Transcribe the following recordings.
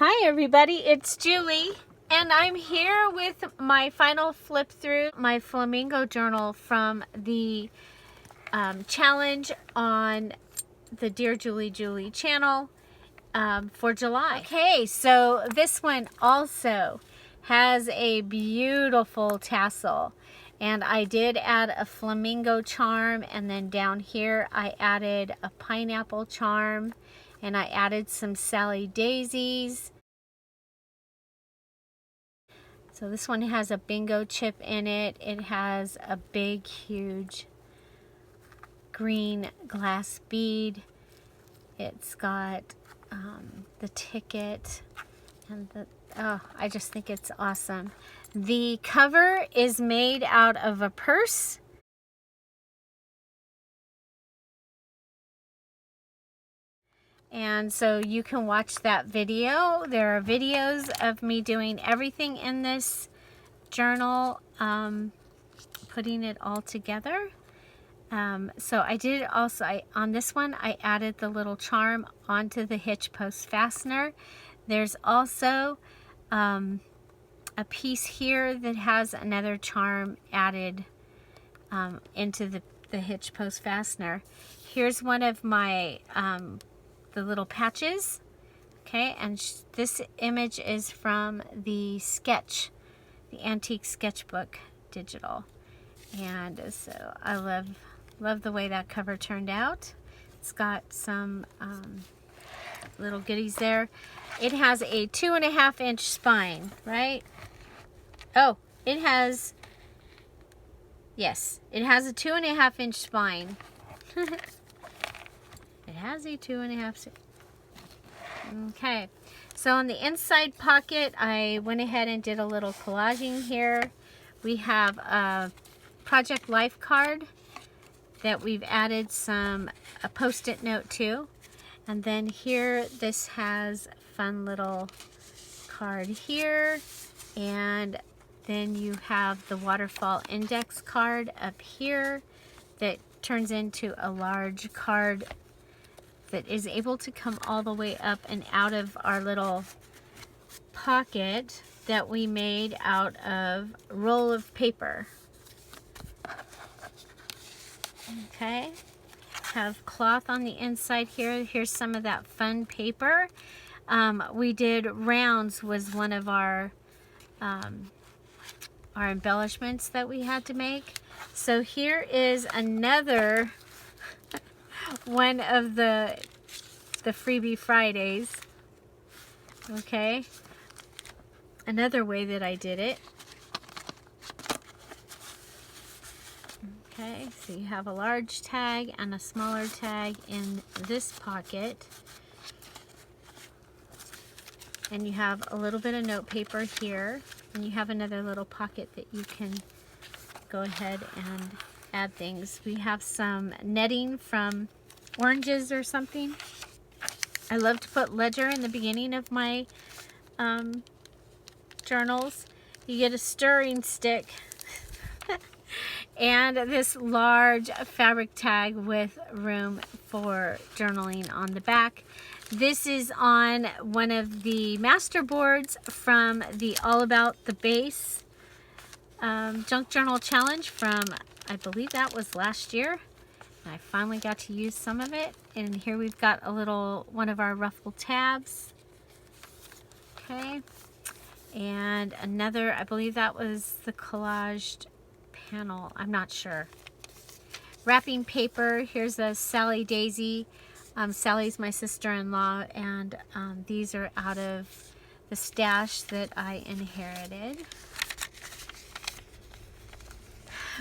Hi everybody, it's Julie, and I'm here with my final flip through my flamingo journal from the challenge on the Dear Julie Julie channel for July. Okay, so this one also has a beautiful tassel, and I did add a flamingo charm, and then down here I added a pineapple charm, and I added some Sally daisies. So this one has a bingo chip in it. It has a big, huge green glass bead. It's got the ticket and I just think it's awesome. The cover is made out of a purse. And so you can watch that video. There are videos of me doing everything in this journal, putting it all together. So I did also, on this one, I added the little charm onto the hitch post fastener. There's also a piece here that has another charm added into the hitch post fastener. Here's one of my the little patches, okay, and this image is from the antique sketchbook digital, and so I love the way that cover turned out. It's got some little goodies there. It has a 2.5 inch spine, right? Oh, it has, yes, it has a 2.5 inch spine. It has a 2.5. Okay, so on the inside pocket, I went ahead and did a little collaging here. We have a Project Life card that we've added a post-it note to. And then here, this has a fun little card here. And then you have the waterfall index card up here that turns into a large card that is able to come all the way up and out of our little pocket that we made out of roll of paper. Okay, have cloth on the inside here. Here's some of that fun paper. We did rounds, was one of our embellishments that we had to make. So here is another one of the freebie Fridays. Okay, another way that I did it. Okay, so you have a large tag and a smaller tag in this pocket, and you have a little bit of note paper here, and you have another little pocket that you can go ahead and add things. We have some netting from oranges or something. I love to put ledger in the beginning of my journals. You get a stirring stick and this large fabric tag with room for journaling on the back. This is on one of the master boards from the All About the Base Junk Journal Challenge from, I believe that was last year. I finally got to use some of it. And here we've got one of our ruffle tabs. Okay. And another, I believe that was the collaged panel. I'm not sure. Wrapping paper. Here's a Sally daisy. Sally's my sister-in-law, and these are out of the stash that I inherited.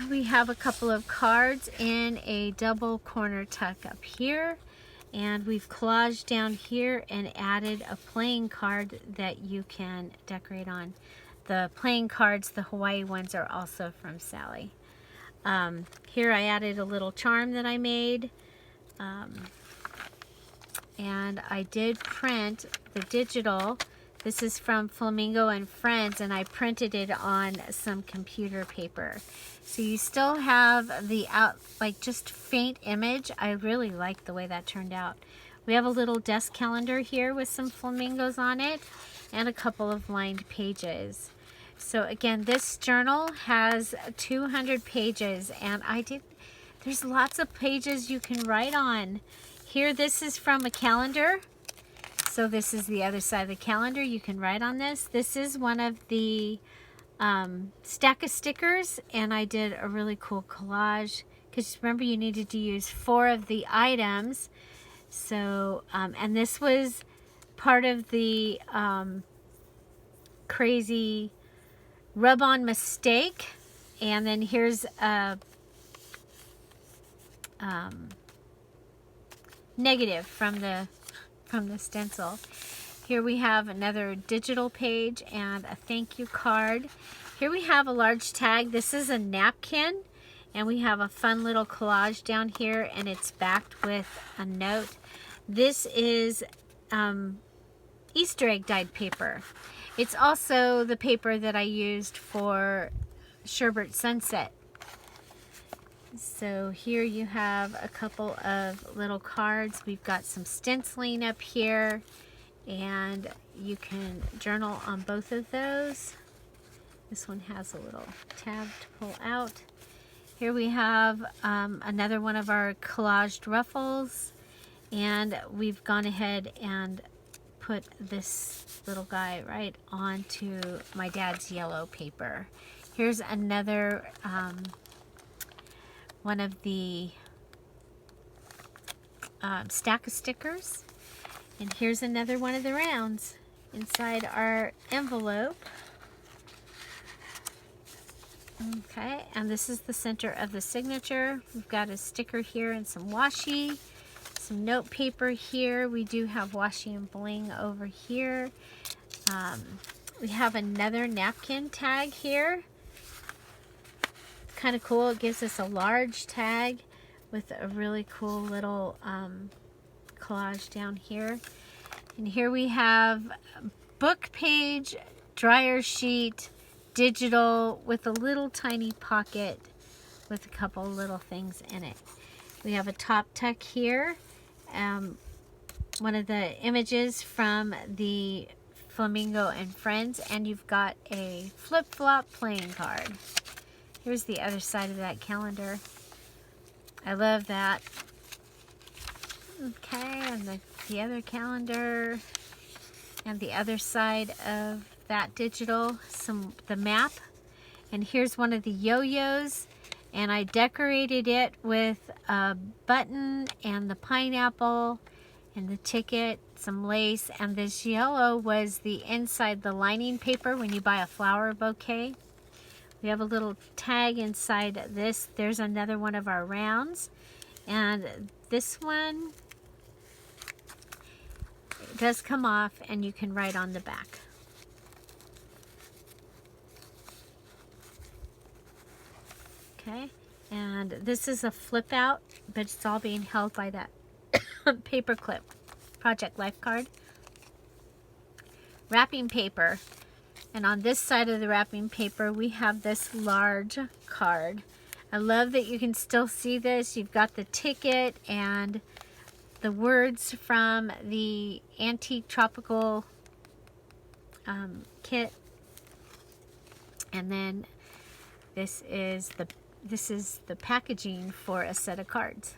We have a couple of cards in a double corner tuck up here, and we've collaged down here and added a playing card that you can decorate on. The playing cards, the Hawaii ones, are also from Sally. Here I added a little charm that I made, and I did print the digital. This is from Flamingo and Friends, and I printed it on some computer paper. So you still have the just faint image. I really like the way that turned out. We have a little desk calendar here with some flamingos on it and a couple of lined pages. So again, this journal has 200 pages, and there's lots of pages you can write on. Here, this is from a calendar. So this is the other side of the calendar. You can write on this. This is one of the stack of stickers, and I did a really cool collage because remember you needed to use 4 of the items. So, and this was part of the crazy rub-on mistake. And then here's a negative from the stencil. Here we have another digital page and a thank you card. Here we have a large tag. This is a napkin, and we have a fun little collage down here, and it's backed with a note. This is Easter egg dyed paper. It's also the paper that I used for Sherbert Sunset. So here you have a couple of little cards. We've got some stenciling up here, and you can journal on both of those. This one has a little tab to pull out. Here we have another one of our collaged ruffles, and we've gone ahead and put this little guy right onto my dad's yellow paper. Here's another one of the stack of stickers, and here's another one of the rounds inside our envelope. Okay, and this is the center of the signature. We've got a sticker here and some washi, some note paper here. We do have washi and bling over here. We have another napkin tag here. Kind of cool. It gives us a large tag with a really cool little collage down here. And here we have book page, dryer sheet, digital with a little tiny pocket with a couple little things in it. We have a top tuck here. One of the images from the Flamingo and Friends, and you've got a flip-flop playing card. Here's the other side of that calendar. I love that. Okay, and the other calendar, and the other side of that digital, the map. And here's one of the yo-yos, and I decorated it with a button and the pineapple and the ticket, some lace, and this yellow was the inside, the lining paper when you buy a flower bouquet. We have a little tag inside this. There's another one of our rounds, and this one, it does come off and you can write on the back. Okay, and this is a flip out, but it's all being held by that paper clip. Project Life card. Wrapping paper. And on this side of the wrapping paper, we have this large card. I love that you can still see this. You've got the ticket and the words from the Antique Tropical kit. And then this is the packaging for a set of cards.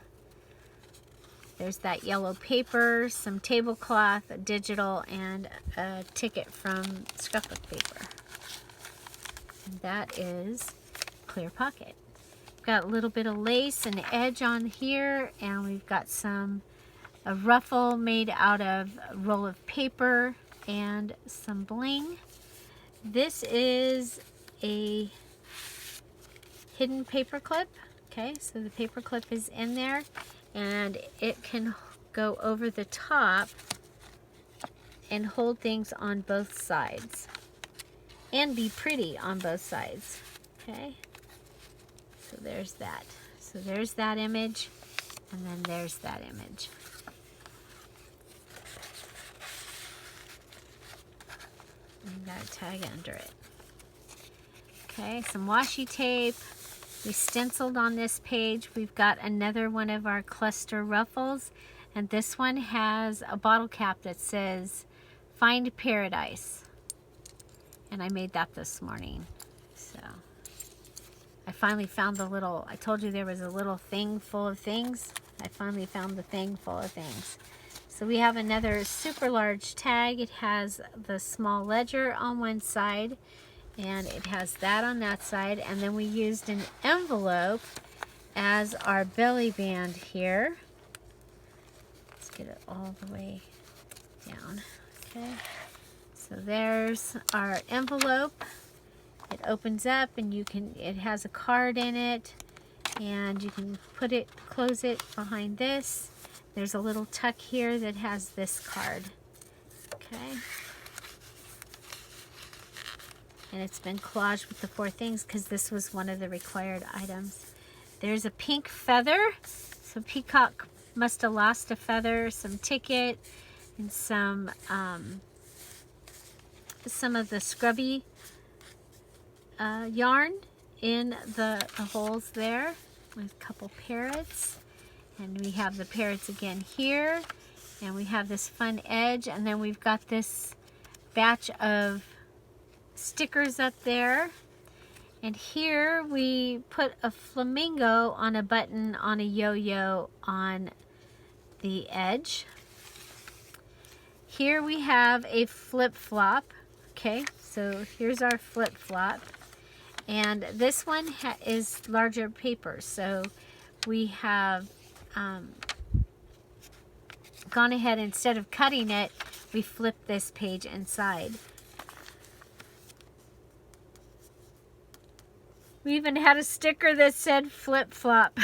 There's that yellow paper, some tablecloth, a digital, and a ticket from scrapbook paper. And that is clear pocket. We've got a little bit of lace and edge on here, and we've got a ruffle made out of a roll of paper and some bling. This is a hidden paper clip. Okay, so the paper clip is in there, and it can go over the top and hold things on both sides and be pretty on both sides. Okay, so there's that. So there's that image, and then there's that image. And got a tag under it. Okay, some washi tape. We stenciled on this page. We've got another one of our cluster ruffles. And this one has a bottle cap that says, "Find Paradise." And I made that this morning. So I finally found the little, I told you there was a little thing full of things. I finally found the thing full of things. So we have another super large tag. It has the small ledger on one side, and it has that on that side. And then we used an envelope as our belly band here. Let's get it all the way down. Okay. So there's our envelope. It opens up and it has a card in it, and you can close it behind this. There's a little tuck here that has this card. Okay. And it's been collaged with the 4 things because this was one of the required items. There's a pink feather. So Peacock must have lost a feather, some ticket, and some of the scrubby yarn in the holes there, with a couple parrots. And we have the parrots again here, and we have this fun edge, and then we've got this batch of stickers up there. And here we put a flamingo on a button on a yo-yo on the edge. Here we have a flip-flop. Okay, so here's our flip-flop. And this one is larger paper, so we have gone ahead, instead of cutting it, we flipped this page inside. We even had a sticker that said flip-flop.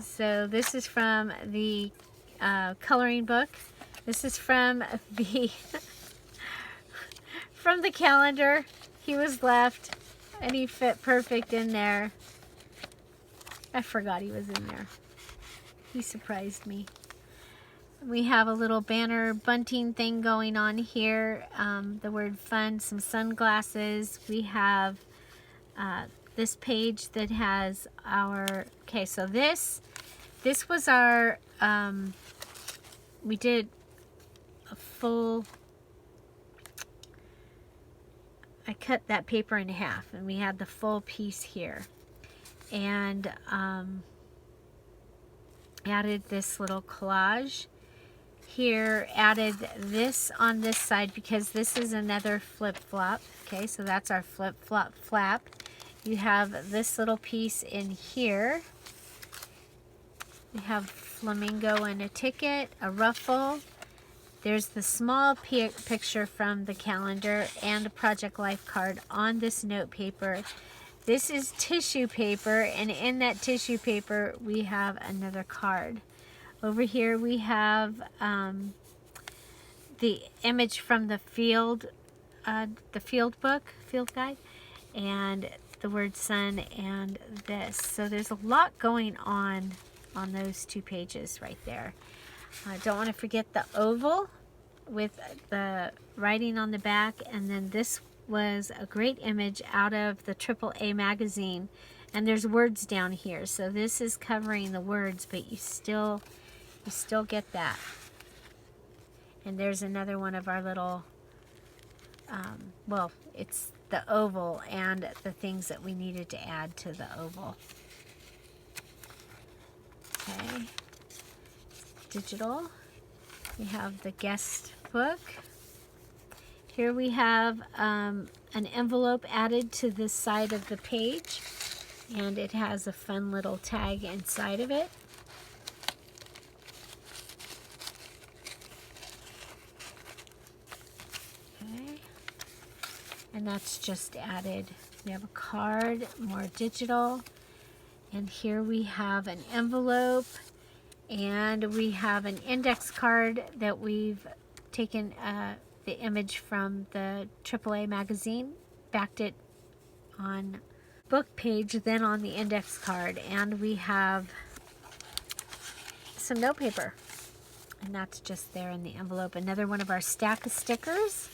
So this is from the coloring book. This is from the from the calendar. He was left, and he fit perfect in there. I forgot he was in there. He surprised me. We have a little banner bunting thing going on here. The word fun, some sunglasses. We have this page that has our, okay, so this was our, we did a full, I cut that paper in half, and we had the full piece here. And added this little collage here, added this on this side because this is another flip-flop. Okay, so that's our flip-flop flap. You have this little piece in here. We have flamingo and a ticket, a ruffle. There's the small picture from the calendar and a Project Life card on this note paper. This is tissue paper, and in that tissue paper we have another card. Over here we have the image from the field guide, and the word sun and this. So there's a lot going on those 2 pages right there. I don't want to forget the oval with the writing on the back, and then this was a great image out of the AAA magazine, and there's words down here, so this is covering the words, but you still get that. And there's another one of our little well, it's the oval and the things that we needed to add to the oval. Okay, digital. We have the guest book. Here we have an envelope added to this side of the page, and it has a fun little tag inside of it. Okay, and that's just added. We have a card, more digital, and here we have an envelope, and we have an index card that we've taken the image from the AAA magazine, backed it on book page, then on the index card, and we have some note paper, and that's just there in the envelope. Another one of our stack of stickers,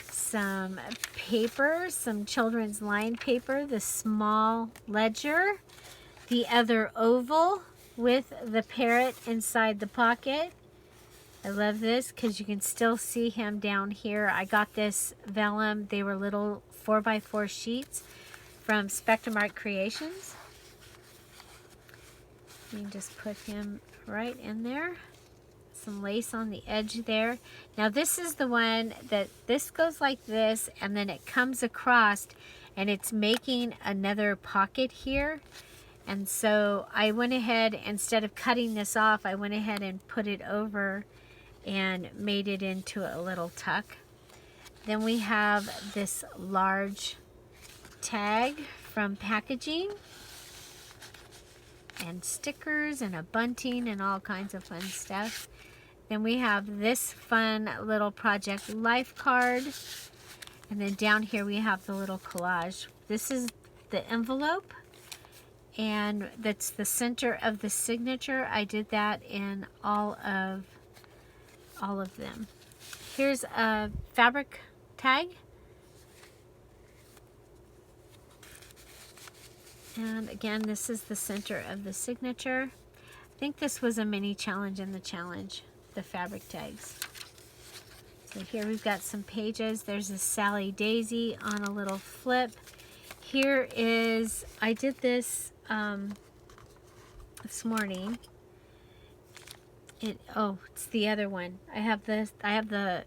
some paper, some children's line paper, the small ledger, the other oval, with the parrot inside the pocket. I love this because you can still see him down here. I got this vellum. They were little 4x4 sheets from Spectrum Art Creations. You can just put him right in there. Some lace on the edge there. Now this is the one that this goes like this, and then it comes across and it's making another pocket here. And so I went ahead, instead of cutting this off, I went ahead and put it over and made it into a little tuck. Then we have this large tag from packaging and stickers and a bunting and all kinds of fun stuff. Then we have this fun little project life card, and then down here we have the little collage. This is the envelope, and that's the center of the signature. I did that in all of them. Here's a fabric tag. And again, this is the center of the signature. I think this was a mini challenge in the challenge, the fabric tags. So here we've got some pages. There's a Sally Daisy on a little flip. Here is, I did this this morning. It's the other one. I have the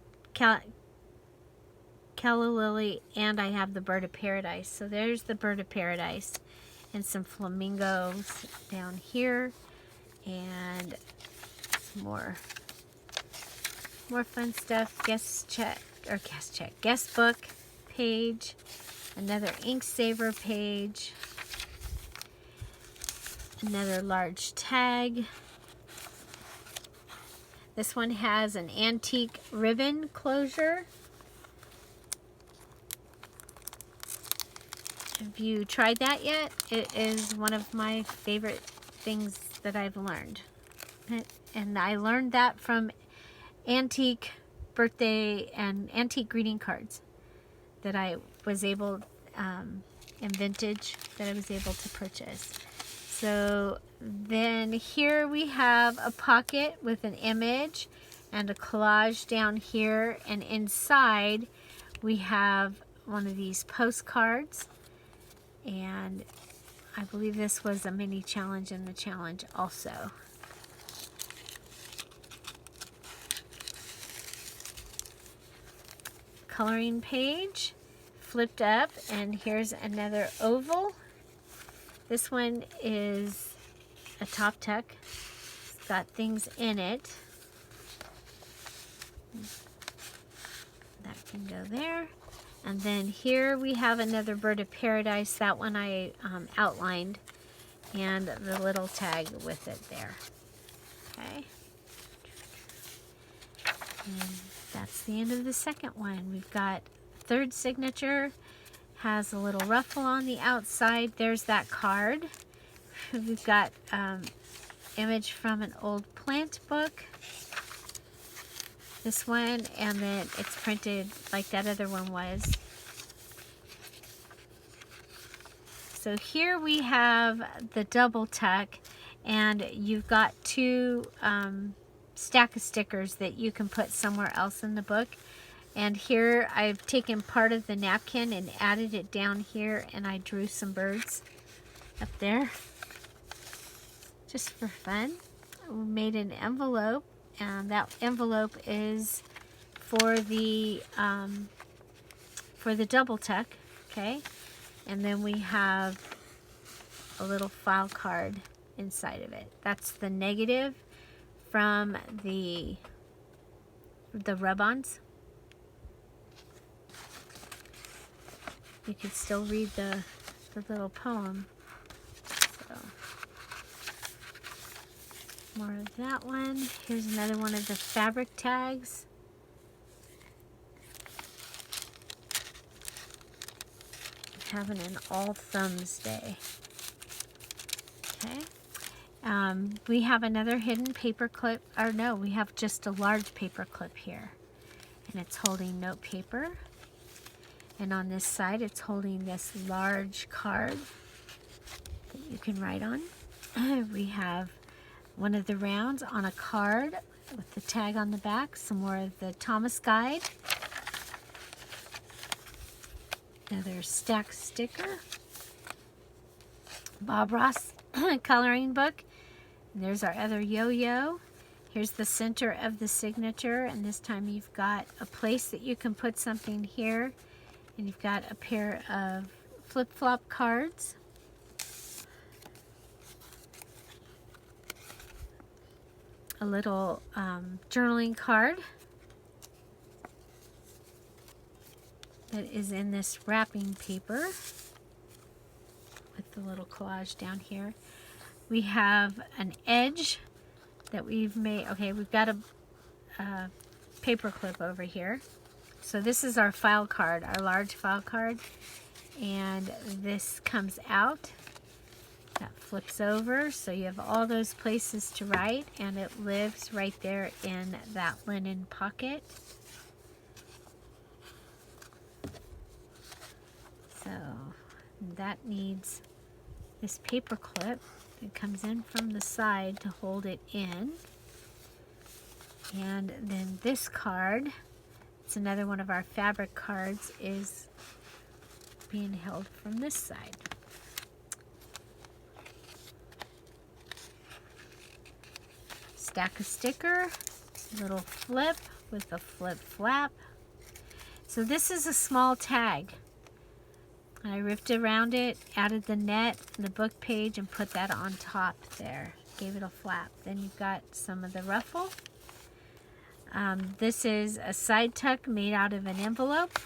Calla Lily, and I have the Bird of Paradise. So there's the Bird of Paradise and some flamingos down here, and some more fun stuff. Guest book page, another ink saver page, another large tag. This one has an antique ribbon closure. Have you tried that yet? It is one of my favorite things that I've learned. And I learned that from antique birthday and antique greeting cards that I was able, in vintage, that I was able to purchase. So then here we have a pocket with an image and a collage down here, and inside we have one of these postcards, and I believe this was a mini challenge in the challenge also. Coloring page flipped up, and here's another oval. This one is a top tuck. It's got things in it. That can go there. And then here we have another Bird of Paradise. That one I outlined, and the little tag with it there. Okay. And that's the end of the second one. We've got third signature. Has a little ruffle on the outside. There's that card. We've got image from an old plant book. This one, and then it's printed like that other one was. So here we have the double tuck, and you've got two stack of stickers that you can put somewhere else in the book. And here I've taken part of the napkin and added it down here, and I drew some birds up there just for fun. We made an envelope, and that envelope is for the double tuck, okay? And then we have a little file card inside of it. That's the negative from the rub-ons. You can still read the little poem. So, more of that one. Here's another one of the fabric tags. Having an all thumbs day. Okay. We have another hidden paper clip. Or no, we have just a large paper clip here. And it's holding note paper. And on this side, it's holding this large card that you can write on. We have one of the rounds on a card with the tag on the back, some more of the Thomas Guide, another stack sticker, Bob Ross coloring book, and there's our other yo-yo. Here's the center of the signature, and this time you've got a place that you can put something here, and you've got a pair of flip-flop cards. A little journaling card that is in this wrapping paper with the little collage down here. We have an edge that we've made. Okay, we've got a paper clip over here. So this is our file card, our large file card, and this comes out. That flips over, so you have all those places to write, and it lives right there in that linen pocket. So that needs this paper clip. It comes in from the side to hold it in. And then this card, it's another one of our fabric cards, is being held from this side. Stack of sticker, little flip with a flip flap. So this is a small tag. I ripped around it, added the net, the book page, and put that on top there. Gave it a flap. Then you've got some of the ruffle. This is a side tuck made out of an envelope.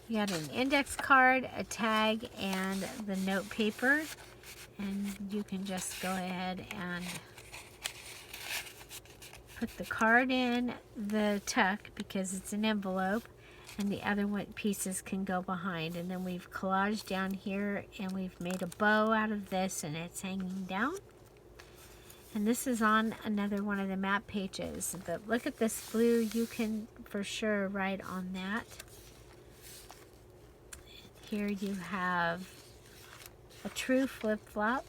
You got an index card, a tag, and the note paper. And you can just go ahead and put the card in the tuck because it's an envelope, and the other pieces can go behind. And then we've collaged down here, and we've made a bow out of this, and it's hanging down. And this is on another one of the map pages. But look at this blue. You can for sure write on that. Here you have a true flip-flop.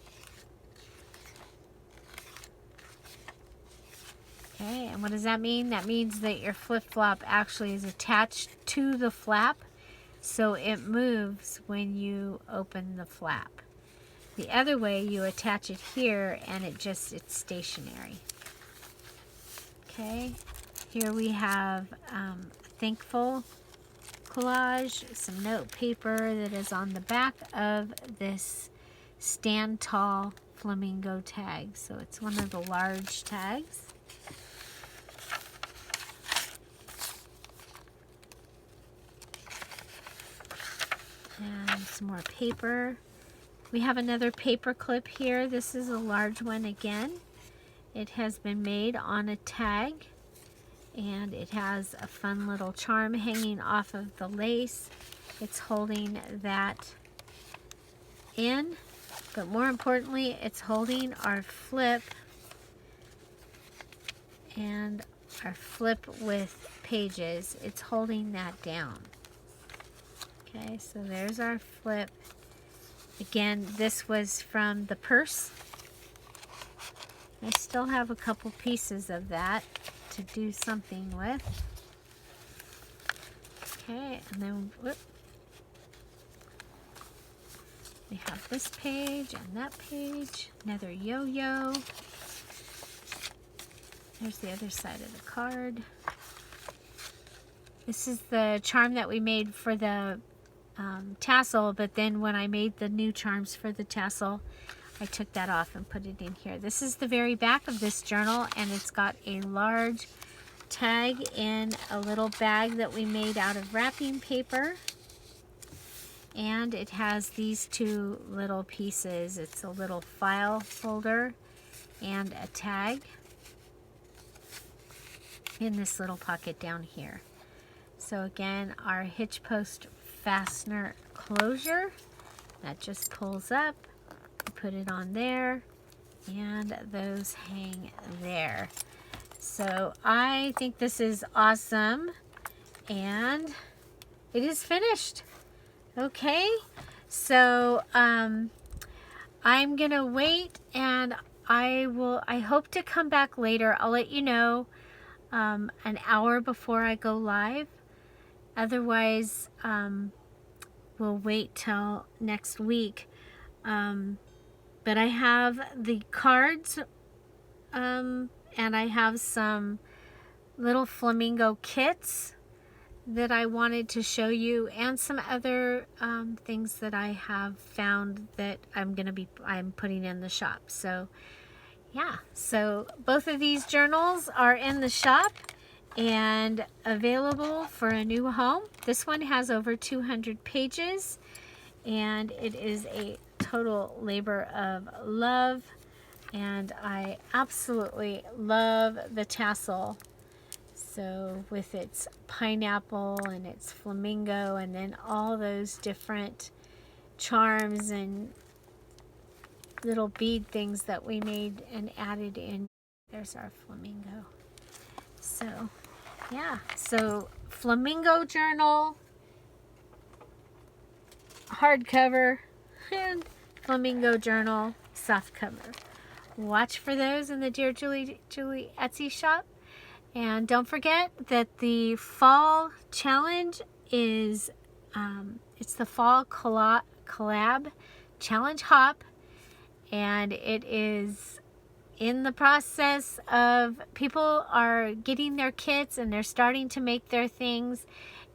Okay, and what does that mean? That means that your flip-flop actually is attached to the flap, so it moves when you open the flap. The other way, you attach it here and it's stationary. Okay, here we have thankful collage, some note paper that is on the back of this Stand Tall flamingo tag. So it's one of the large tags. And some more paper. We have another paper clip here. This is a large one again. It has been made on a tag, and it has a fun little charm hanging off of the lace. It's holding that in, but more importantly, it's holding our flip and our flip with pages. It's holding that down. Okay, so there's our flip. Again, this was from the purse. I still have a couple pieces of that to do something with. Okay, and then whoop, we have this page and that page. Another yo-yo. There's the other side of the card. This is the charm that we made for the tassel, but then when I made the new charms for the tassel, I took that off and put it in here. This is the very back of this journal, and it's got a large tag in a little bag that we made out of wrapping paper, and it has these two little pieces. It's a little file folder and a tag in this little pocket down here. So again, our hitch post fastener closure that just pulls up, put it on there, and those hang there. So I think this is awesome, and it is finished. Okay, so I'm gonna wait, and I hope to come back later. I'll let you know an hour before I go live. Otherwise, we'll wait till next week. But I have the cards, and I have some little flamingo kits that I wanted to show you, and some other things that I have found that I'm putting in the shop. So yeah, so both of these journals are in the shop and available for a new home. This one has over 200 pages, and it is a total labor of love, and I absolutely love the tassel. So with its pineapple and its flamingo, and then all those different charms and little bead things that we made and added in. There's our flamingo. So yeah, so flamingo journal, hardcover, and flamingo journal softcover. Watch for those in the Dear Julie Etsy shop. And don't forget that the fall challenge is, it's the fall collab challenge hop, and it is in the process of, people are getting their kits and they're starting to make their things,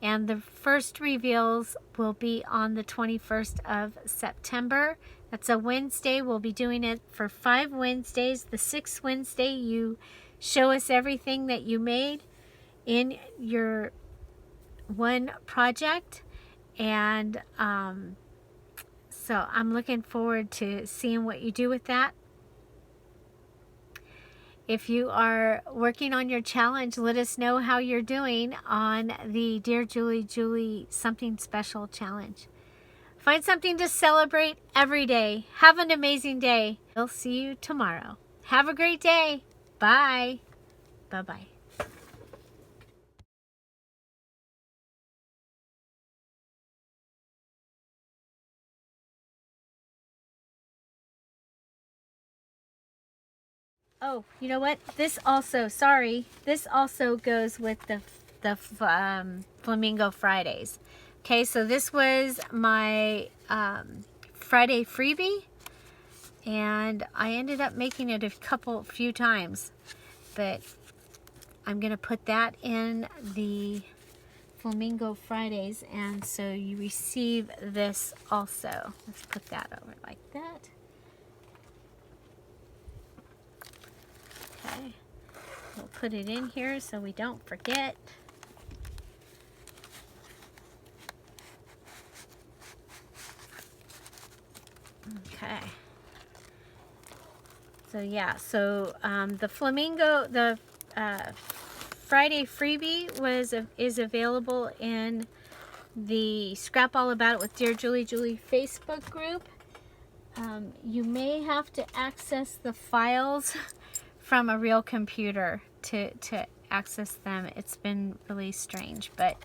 and the first reveals will be on the 21st of September. That's a Wednesday. We'll be doing it for 5 Wednesdays. The 6th Wednesday, you show us everything that you made in your one project, and so I'm looking forward to seeing what you do with that. If you are working on your challenge, let us know how you're doing on the Dear Julie Something Special challenge. Find something to celebrate every day. Have an amazing day. We'll see you tomorrow. Have a great day. Bye. Bye-bye. Oh, you know what? This also, sorry, this also goes with the Flamingo Fridays. Okay, so this was my Friday freebie, and I ended up making it a few times, but I'm gonna put that in the Flamingo Fridays, and so you receive this also. Let's put that over like that. Okay, we'll put it in here so we don't forget. Okay. So yeah, so the flamingo, the Friday freebie is available in the Scrap All About It with Dear Julie Facebook group. You may have to access the files from a real computer to access them. It's been really strange, but